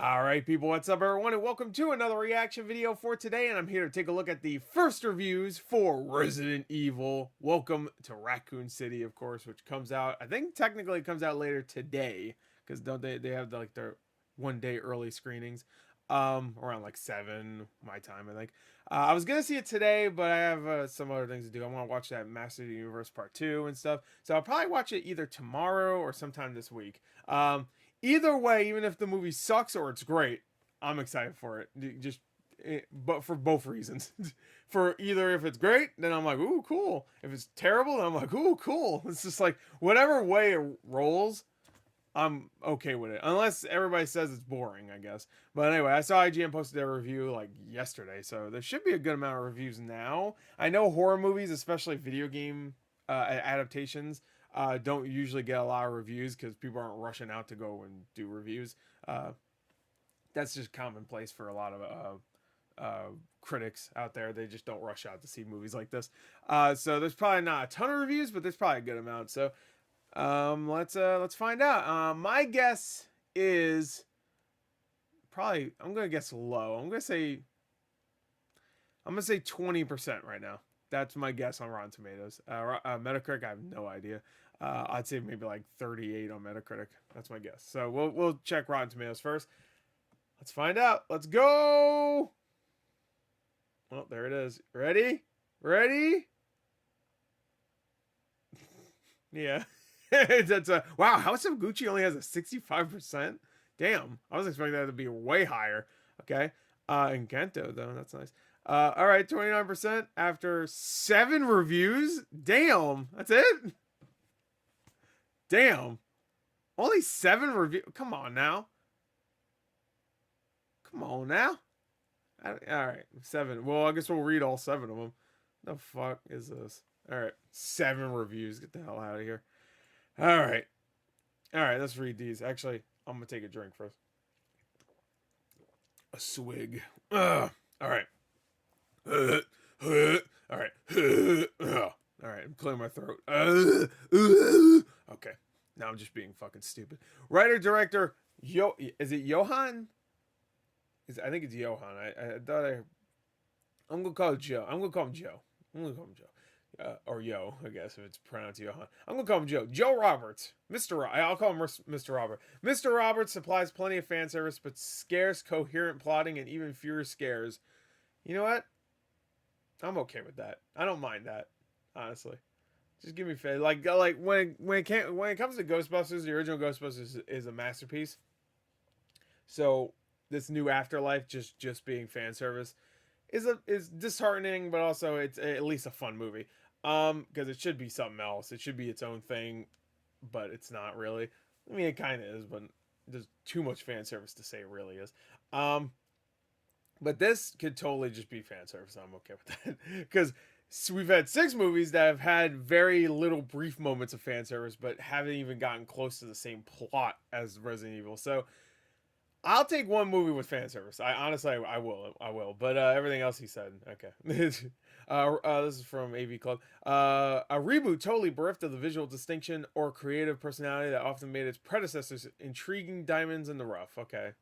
Alright people, what's up everyone, and welcome to another reaction video for today, and I'm here to take a look at the first reviews for Resident Evil. Welcome to Raccoon City, of course, which comes out, I think technically it comes out later today, because don't they have like their 1 day early screenings, around like 7 my time, I think. I was gonna see it today, but I have some other things to do. I want to watch that Master of the Universe Part 2 and stuff, so I'll probably watch it either tomorrow or sometime this week. Either way, even if the movie sucks or it's great, I'm excited for it. But for both reasons. For either if it's great, then I'm like, ooh, cool. If it's terrible, then I'm like, ooh, cool. It's just like whatever way it rolls, I'm okay with it. Unless everybody says it's boring, I guess. But anyway, I saw IGN posted their review like yesterday, so there should be a good amount of reviews now. I know horror movies, especially video game adaptations, don't usually get a lot of reviews because people aren't rushing out to go and do reviews. That's just commonplace for a lot of critics out there. They just don't rush out to see movies like this. So there's probably not a ton of reviews, but there's probably a good amount. So let's find out. My guess is probably, I'm gonna guess low. I'm gonna say 20% right now. That's my guess on Rotten Tomatoes. Metacritic, I have no idea. I'd say maybe like 38 on Metacritic. That's my guess. So we'll check Rotten Tomatoes first. Let's find out. Let's go. Well, there it is. Ready? Ready? Yeah. That's a wow. House of Gucci only has a 65%. Damn, I was expecting that to be way higher. Okay. Encanto though, that's nice. All right, 29% after 7 reviews. Damn, that's it. Damn, only 7 reviews. Come on now. Come on now. All right, 7. Well, I guess we'll read all 7 of them. The fuck is this? All right, 7 reviews. Get the hell out of here. All right, let's read these. Actually, I'm gonna take a drink first. A swig. All right. All right. All right, I'm clearing my throat. Okay, now I'm just being fucking stupid. Writer director is it Johan? I think it's Johan. I thought I'm gonna call it Joe. I'm gonna call him Joe. I'm gonna call him Joe. Or Yo, I guess if it's pronounced Johan. I'm gonna call him Joe. Joe Roberts. I'll call him Mr. Robert. Mr. Roberts supplies plenty of fan service, but scarce, coherent plotting, and even fewer scares. You know what? I'm okay with that. I don't mind that, honestly. Just give me fair. Like when it comes to Ghostbusters, the original Ghostbusters is a masterpiece. So this new Afterlife just being fan service is disheartening, but also it's at least a fun movie. Because it should be something else. It should be its own thing, but it's not really. I mean, it kind of is, but there's too much fan service to say it really is. But this could totally just be fan service. I'm okay with that because we've had 6 movies that have had very little brief moments of fan service, but haven't even gotten close to the same plot as Resident Evil. So I'll take one movie with fan service. I will. But everything else he said, okay. This is from AV Club. A reboot totally bereft of the visual distinction or creative personality that often made its predecessors intriguing diamonds in the rough. Okay,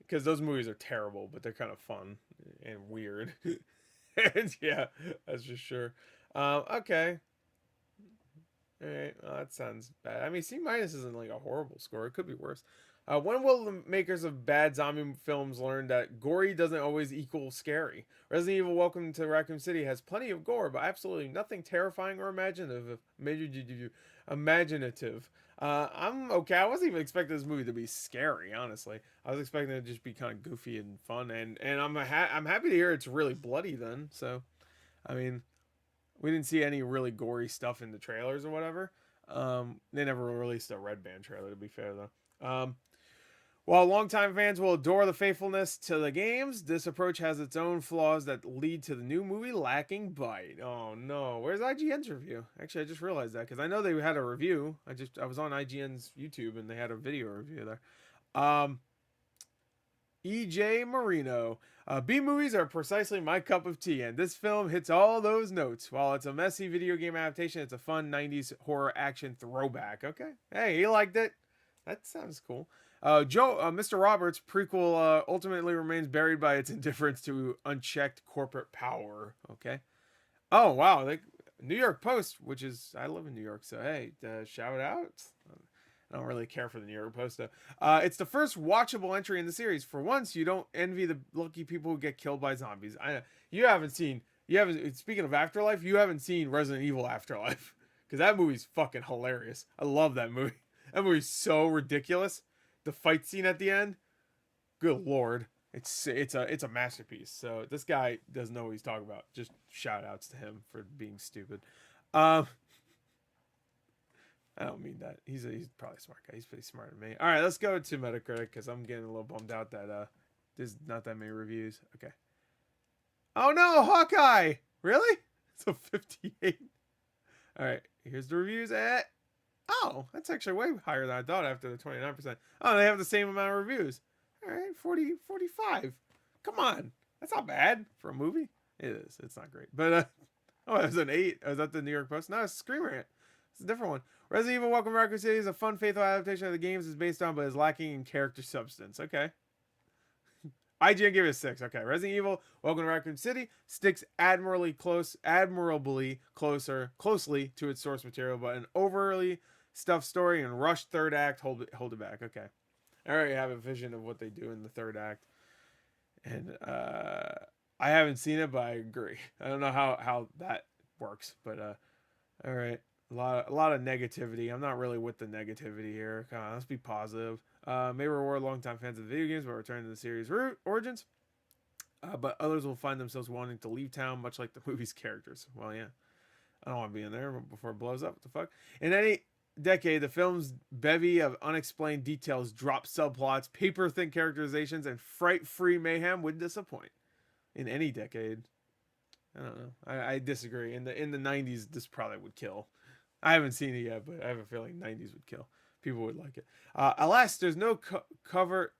because those movies are terrible, but they're kind of fun and weird. And yeah, that's for sure. Okay. All right, well, that sounds bad. I mean, C- isn't like a horrible score. It could be worse. When will the makers of bad zombie films learn that gory doesn't always equal scary? Resident Evil Welcome to Raccoon City has plenty of gore, but absolutely nothing terrifying or imaginative. I'm okay. I wasn't even expecting this movie to be scary, honestly. I was expecting it to just be kind of goofy and fun, and I'm happy to hear it's really bloody then. So, I mean, we didn't see any really gory stuff in the trailers or whatever. They never released a Red Band trailer, to be fair though. While longtime fans will adore the faithfulness to the games, this approach has its own flaws that lead to the new movie lacking bite. Oh no, where's IGN's review? Actually, I just realized that because I know they had a review. I was on IGN's YouTube and they had a video review there. EJ Marino. B movies are precisely my cup of tea, and this film hits all those notes. While it's a messy video game adaptation, it's a fun 90s horror action throwback. Okay. Hey, he liked it. That sounds cool. Mr. Roberts prequel ultimately remains buried by its indifference to unchecked corporate power. Okay. Oh wow, New York Post, which is I live in New York, so hey, shout out. I don't really care for the New York Post though. It's the first watchable entry in the series. For once, you don't envy the lucky people who get killed by zombies. I know you haven't seen. You haven't. Speaking of Afterlife, you haven't seen Resident Evil Afterlife because that movie's fucking hilarious. I love that movie. That movie's so ridiculous. The fight scene at the end, good lord, it's a masterpiece. So this guy doesn't know what he's talking about. Just shout outs to him for being stupid. Um, I don't mean that. He's probably a smart guy. He's pretty smarter than me. All right, let's go to Metacritic because I'm getting a little bummed out that there's not that many reviews. Okay. Oh no, Hawkeye! Really? It's a 58. All right, here's the reviews at. Oh, that's actually way higher than I thought after the 29%. Oh, they have the same amount of reviews. All right, 45. Come on. That's not bad for a movie. It is. It's not great. But, oh, it was an 8. Was that the New York Post? No, it's Scream Rant. It's a different one. Resident Evil Welcome to Raccoon City is a fun, faithful adaptation of the games it's based on, but is lacking in character substance. Okay. IGN gave it a 6. Okay. Resident Evil Welcome to Raccoon City sticks admirably closely to its source material, but an overly stuffed story and rushed third act hold it back. Okay. I already have a vision of what they do in the third act. And I haven't seen it, but I agree. I don't know how that works, but all right. A lot of negativity. I'm not really with the negativity here. Come on, let's be positive. May reward longtime fans of the video games by returning to the series' origins. But others will find themselves wanting to leave town, much like the movie's characters. Well, yeah. I don't want to be in there before it blows up. What the fuck? In any decade, the film's bevy of unexplained details, drop subplots, paper-thin characterizations, and fright-free mayhem would disappoint. In any decade. I don't know. I disagree. In the 90s, this probably would kill. I haven't seen it yet, but I have a feeling 90s would kill. People would like it. Alas, there's no covert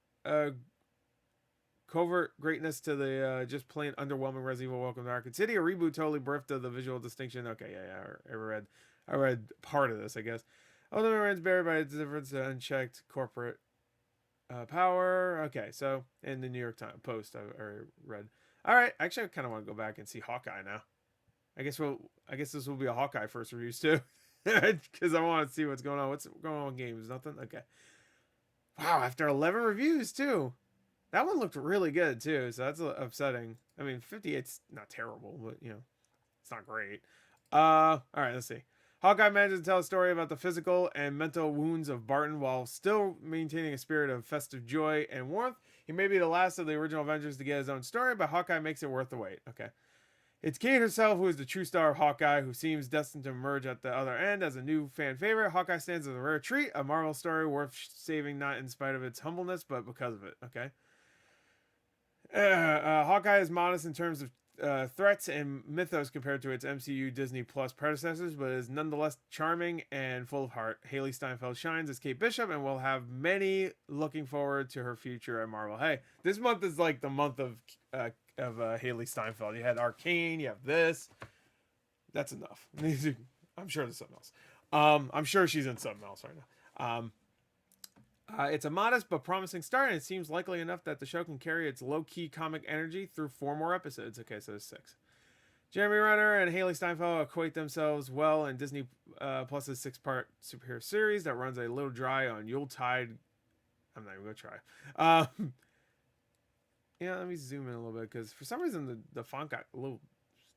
greatness to the just plain underwhelming Resident Evil Welcome to Raccoon City. A reboot totally bereft of the visual distinction. Okay, yeah. I read part of this, I guess. Although it remains buried by its difference to unchecked corporate power. Okay, so in the New York Times Post, I read. All right, actually, I kind of want to go back and see Hawkeye now. I guess this will be a Hawkeye first reviews too, because I want to see what's going on. What's going on in games? Nothing. Okay. Wow, after 11 reviews too, that one looked really good too. So that's upsetting. I mean, 58's not terrible, but it's not great. All right, let's see. Hawkeye manages to tell a story about the physical and mental wounds of Barton while still maintaining a spirit of festive joy and warmth. He may be the last of the original Avengers to get his own story, but Hawkeye makes it worth the wait. Okay. It's Kate herself who is the true star of Hawkeye, who seems destined to emerge at the other end as a new fan favorite. Hawkeye stands as a rare treat, a Marvel story worth saving not in spite of its humbleness, but because of it. Okay. Hawkeye is modest in terms of threats and mythos compared to its MCU Disney Plus predecessors, but is nonetheless charming and full of heart. Haley Steinfeld shines as Kate Bishop, and we'll have many looking forward to her future at Marvel. Hey, this month is like the month of Haley Steinfeld. You had Arcane, you have this. That's enough. I'm sure there's something else. I'm sure she's in something else right now. It's a modest but promising start, and it seems likely enough that the show can carry its low-key comic energy through 4 more episodes. Okay, so there's 6. Jeremy Renner and Haley Steinfeld equate themselves well in Disney Plus's 6-part superhero series that runs a little dry on Yuletide. I'm not even going to try. Let me zoom in a little bit, because for some reason the font got a little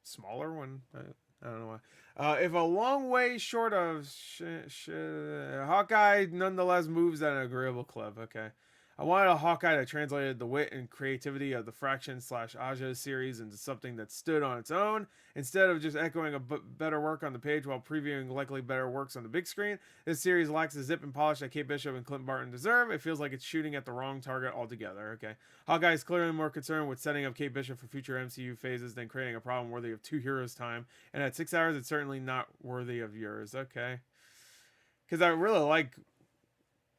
smaller when... I don't know why. If a long way short of Hawkeye nonetheless moves at an agreeable clip. Okay. I wanted a Hawkeye that translated the wit and creativity of the Fraction/Aja series into something that stood on its own, instead of just echoing a better work on the page while previewing likely better works on the big screen. This series lacks the zip and polish that Kate Bishop and Clint Barton deserve. It feels like it's shooting at the wrong target altogether. Okay. Hawkeye is clearly more concerned with setting up Kate Bishop for future MCU phases than creating a problem worthy of 2 heroes' time. And at 6 hours, it's certainly not worthy of yours. Okay. Because I really like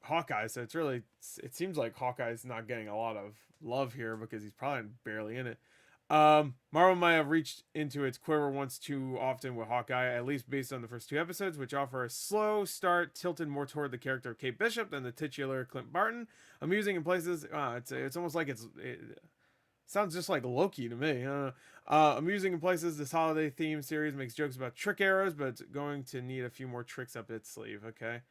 Hawkeye, so it seems like Hawkeye's not getting a lot of love here because he's probably barely in it. Marvel might have reached into its quiver once too often with Hawkeye, at least based on the first 2 episodes, which offer a slow start tilted more toward the character of Kate Bishop than the titular Clint Barton. Amusing in places, it's almost like it sounds just like Loki to me. Amusing in places, this holiday theme series makes jokes about trick arrows, but it's going to need a few more tricks up its sleeve, okay?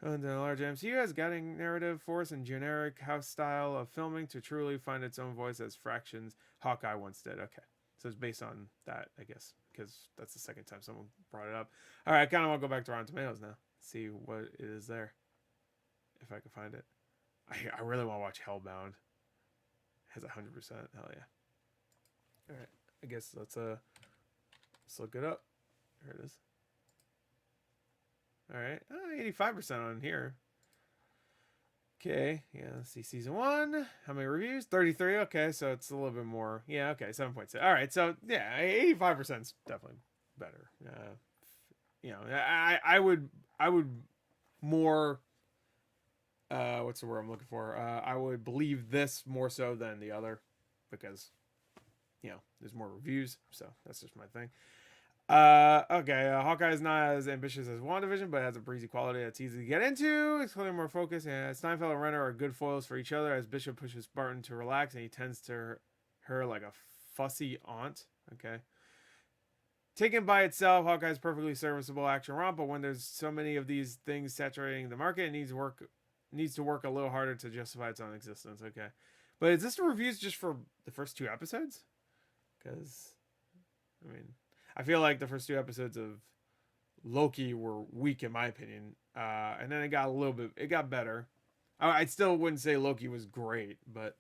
And the large MCU has guiding narrative force and generic house style of filming to truly find its own voice as fractions Hawkeye once did. Okay. So it's based on that, I guess, because that's the second time someone brought it up. All right, I kind of want to go back to Rotten Tomatoes now, see what it is there, if I can find it. I really want to watch Hellbound. It has 100%. Hell yeah. All right, I guess let's look it up. Here it is. All right, 85% on here. Okay, yeah, let's see. Season 1, how many reviews? 33. Okay, so it's a little bit more. Yeah, okay, 7.6. All right, so yeah, 85% is definitely better. I would more. What's the word I'm looking for? I would believe this more so than the other, because there's more reviews. So that's just my thing. Okay, Hawkeye is not as ambitious as WandaVision, but has a breezy quality that's easy to get into. It's clearly more focused, and Steinfeld and Renner are good foils for each other as Bishop pushes Barton to relax, and he tends to her like a fussy aunt. Okay. Taken by itself, Hawkeye is perfectly serviceable action romp, but when there's so many of these things saturating the market, it needs to work a little harder to justify its own existence. Okay. But is this the reviews just for the first 2 episodes? Because, I mean, I feel like the first 2 episodes of Loki were weak in my opinion, and then it got better. I still wouldn't say Loki was great, but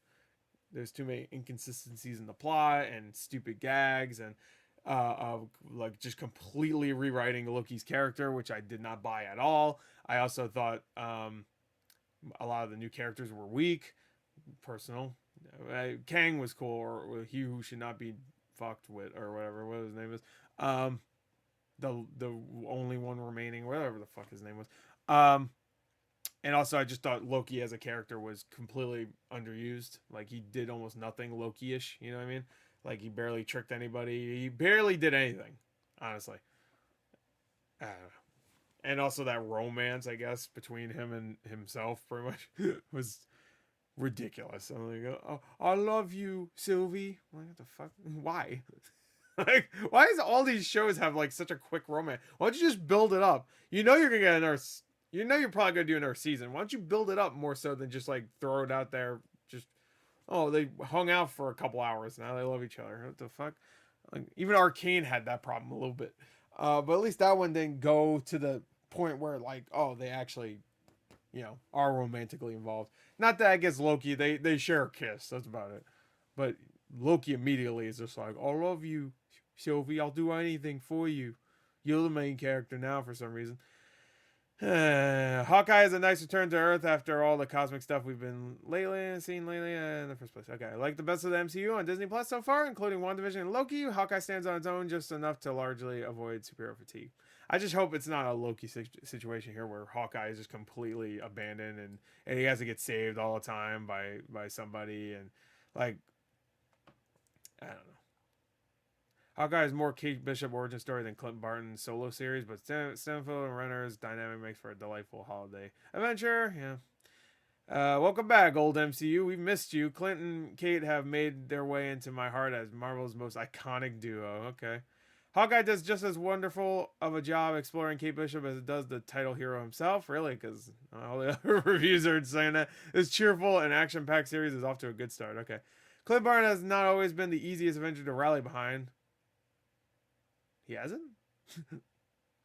there's too many inconsistencies in the plot and stupid gags and like just completely rewriting Loki's character, which I did not buy at all. I also thought a lot of the new characters were weak. Personal, Kang was cool, or he who should not be fucked with, or whatever, what his name is. The only one remaining, whatever the fuck his name was. And also I just thought Loki as a character was completely underused. Like he did almost nothing Loki-ish, you know what I mean? Like he barely tricked anybody. He barely did anything, honestly. I don't know. And also that romance, I guess, between him and himself pretty much was ridiculous. I'm like, oh, I love you, Sylvie. I'm like, what the fuck? Why? Like, why does all these shows have like such a quick romance? Why don't you just build it up? You know you're gonna get another. You know you're probably gonna do another season. Why don't you build it up more so than just like throw it out there? Just they hung out for a couple hours now. They love each other. What the fuck? Like, even Arcane had that problem a little bit, but at least that one didn't go to the point where like they actually are romantically involved. Not that I guess Loki they share a kiss. That's about it. But Loki immediately is just like, I love you, Sylvie. I'll do anything for you. You're the main character now for some reason. Hawkeye is a nice return to Earth after all the cosmic stuff we've been seen lately in the first place. Okay, I like the best of the MCU on Disney Plus so far, including WandaVision and Loki. Hawkeye stands on its own just enough to largely avoid superhero fatigue. I just hope it's not a Loki situation here where Hawkeye is just completely abandoned and he has to get saved all the time by somebody, and like, I don't know. Hawkeye is more Kate Bishop origin story than Clint Barton's solo series, but Stanfield and Renner's dynamic makes for a delightful holiday adventure. Yeah. Welcome back, old MCU. We've missed you. Clint and Kate have made their way into my heart as Marvel's most iconic duo. Okay. Hawkeye does just as wonderful of a job exploring Kate Bishop as it does the title hero himself. Really? Because all the other reviews are saying that this cheerful and action-packed series is off to a good start. Okay. Clint Barton has not always been the easiest Avenger to rally behind. He hasn't?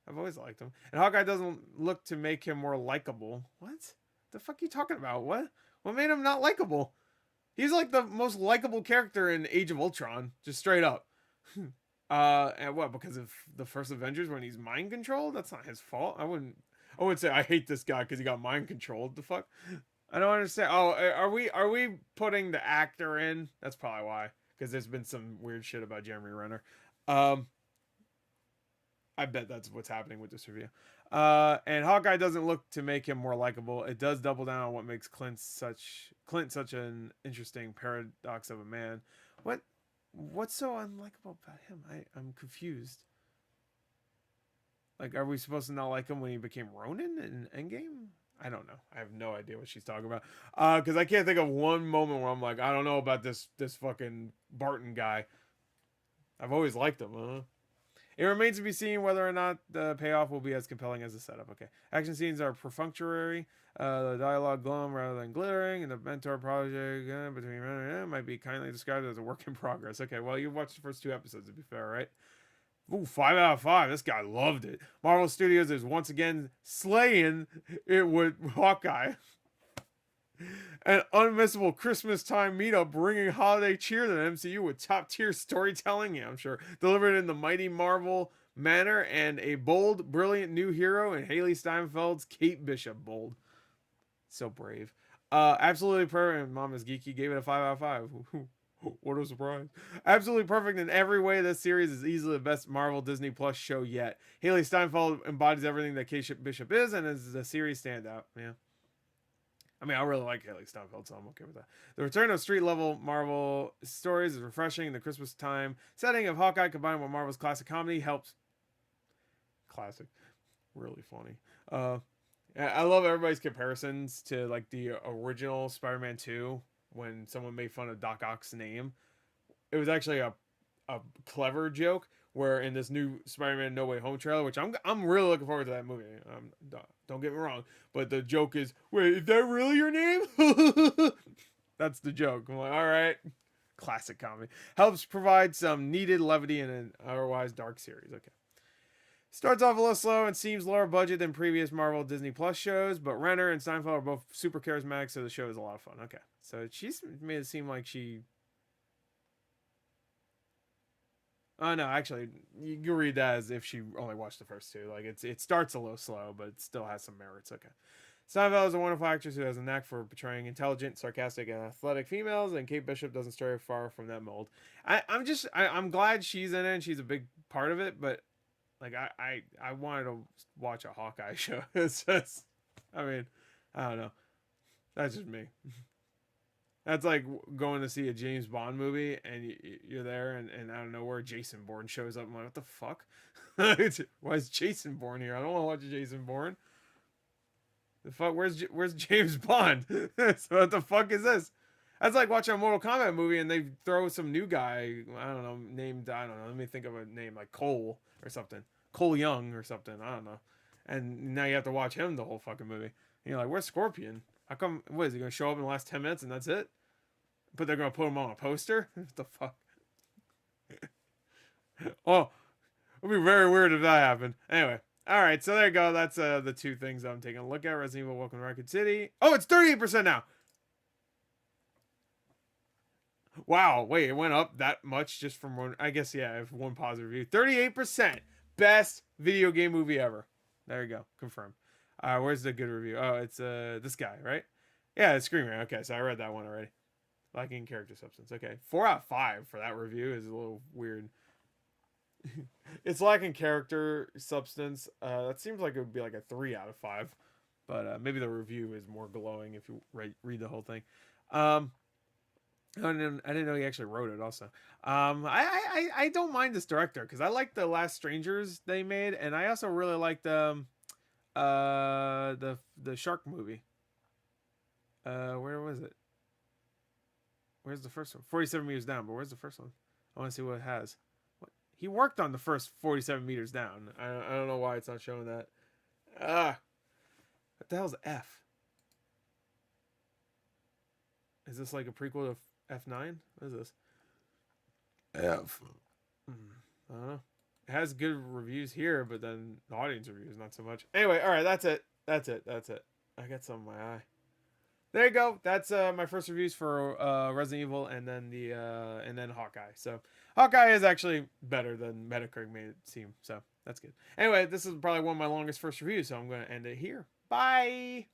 I've always liked him. And Hawkeye doesn't look to make him more likable. What? The fuck are you talking about? What made him not likable? He's like the most likable character in Age of Ultron. Just straight up. And what? Because of the first Avengers when he's mind controlled? That's not his fault. I wouldn't say I hate this guy because he got mind controlled. The fuck? I don't understand. Oh, are we putting the actor in? That's probably why. Because there's been some weird shit about Jeremy Renner. I bet that's what's happening with this review. And Hawkeye doesn't look to make him more likable. It does double down on what makes Clint such an interesting paradox of a man. What? What's so unlikable about him? I'm confused. Like, are we supposed to not like him when he became Ronin in Endgame? I don't know. I have no idea what she's talking about. Because I can't think of one moment where I'm like, I don't know about this fucking Barton guy. I've always liked him. It remains to be seen whether or not the payoff will be as compelling as the setup. Okay. Action scenes are perfunctory. The dialogue glum rather than glittering, and the mentor project between might be kindly described as a work in progress. Okay, well, you watched the first 2 episodes, to be fair, right? Ooh, 5 out of 5. This guy loved it. Marvel Studios is once again slaying it with Hawkeye. An unmissable Christmas time meetup bringing holiday cheer to the MCU with top tier storytelling, yeah, I'm sure, delivered in the mighty Marvel manner, and a bold, brilliant new hero in Haley Steinfeld's Kate Bishop. Bold. So brave. Absolutely perfect. Mama's Geeky gave it a 5 out of 5. What a surprise. Absolutely perfect in every way. This series is easily the best Marvel Disney Plus show yet. Haley Steinfeld embodies everything that Kate Bishop is and is a series standout. Yeah. I mean, I really like Haley Steinfeld, so I'm okay with that. The return of street-level Marvel stories is refreshing. The Christmas time setting of Hawkeye combined with Marvel's classic comedy helps. Classic. Really funny. I love everybody's comparisons to, like, the original Spider-Man 2 when someone made fun of Doc Ock's name. It was actually a clever joke where in this new Spider-Man No Way Home trailer, which I'm really looking forward to that movie. Don't get me wrong, but the joke is, wait, is that really your name? That's the joke. I'm like, all right, classic comedy helps provide some needed levity in an otherwise dark series. Okay. Starts off a little slow and seems lower budget than previous Marvel Disney Plus shows, but Renner and Steinfeld are both super charismatic, so the show is a lot of fun. Okay, so she's made it seem like she. Oh no, actually, you can read that as if she only watched the first two. Like it starts a little slow, but it still has some merits. Okay. Steinfeld is a wonderful actress who has a knack for portraying intelligent, sarcastic, and athletic females, and Kate Bishop doesn't stray far from that mold. I'm glad she's in it and she's a big part of it, but like I wanted to watch a Hawkeye show. It's just, I mean, I don't know. That's just me. That's like going to see a James Bond movie and you're there and out of nowhere Jason Bourne shows up. I'm like, what the fuck? Why is Jason Bourne here? I don't want to watch Jason Bourne. The fuck? Where's James Bond? So what the fuck is this? That's like watching a Mortal Kombat movie and they throw some new guy, I don't know, named, I don't know, let me think of a name like Cole or something. Cole Young or something, I don't know. And now you have to watch him the whole fucking movie. And you're like, where's Scorpion? How come, what is he going to show up in the last 10 minutes and that's it? But they're going to put him on a poster? What the fuck? Oh, it'd be very weird if that happened. Anyway. Alright, so there you go. That's the two things I'm taking a look at. Resident Evil Welcome to Raccoon City. Oh, it's 38% now. Wow, wait, it went up that much just from one. I guess, yeah, if one positive review. 38%. Best video game movie ever. There you go. Confirmed. Where's the good review? Oh, it's this guy, right? Yeah, it's Screamer. Okay, so I read that one already. Lacking character substance. Okay, 4 out of 5 for that review is a little weird. It's lacking character substance. That seems like it would be like a 3 out of 5. But maybe the review is more glowing if you read the whole thing. I didn't know he actually wrote it. Also, I don't mind this director because I like the Last Strangers they made, and I also really like the shark movie. Where was it? Where's the first one? 47 meters down. But where's the first one? I want to see what it has. What? He worked on the first 47 meters down. I don't know why it's not showing that. What the hell's F? Is this like a prequel to F9? What is this? F. I don't know. It has good reviews here, but then the audience reviews not so much. Anyway, all right, that's it. I got some in my eye. There you go. That's my first reviews for Resident Evil, and then Hawkeye. So Hawkeye is actually better than Metacritic made it seem. So that's good. Anyway, this is probably one of my longest first reviews, so I'm going to end it here. Bye.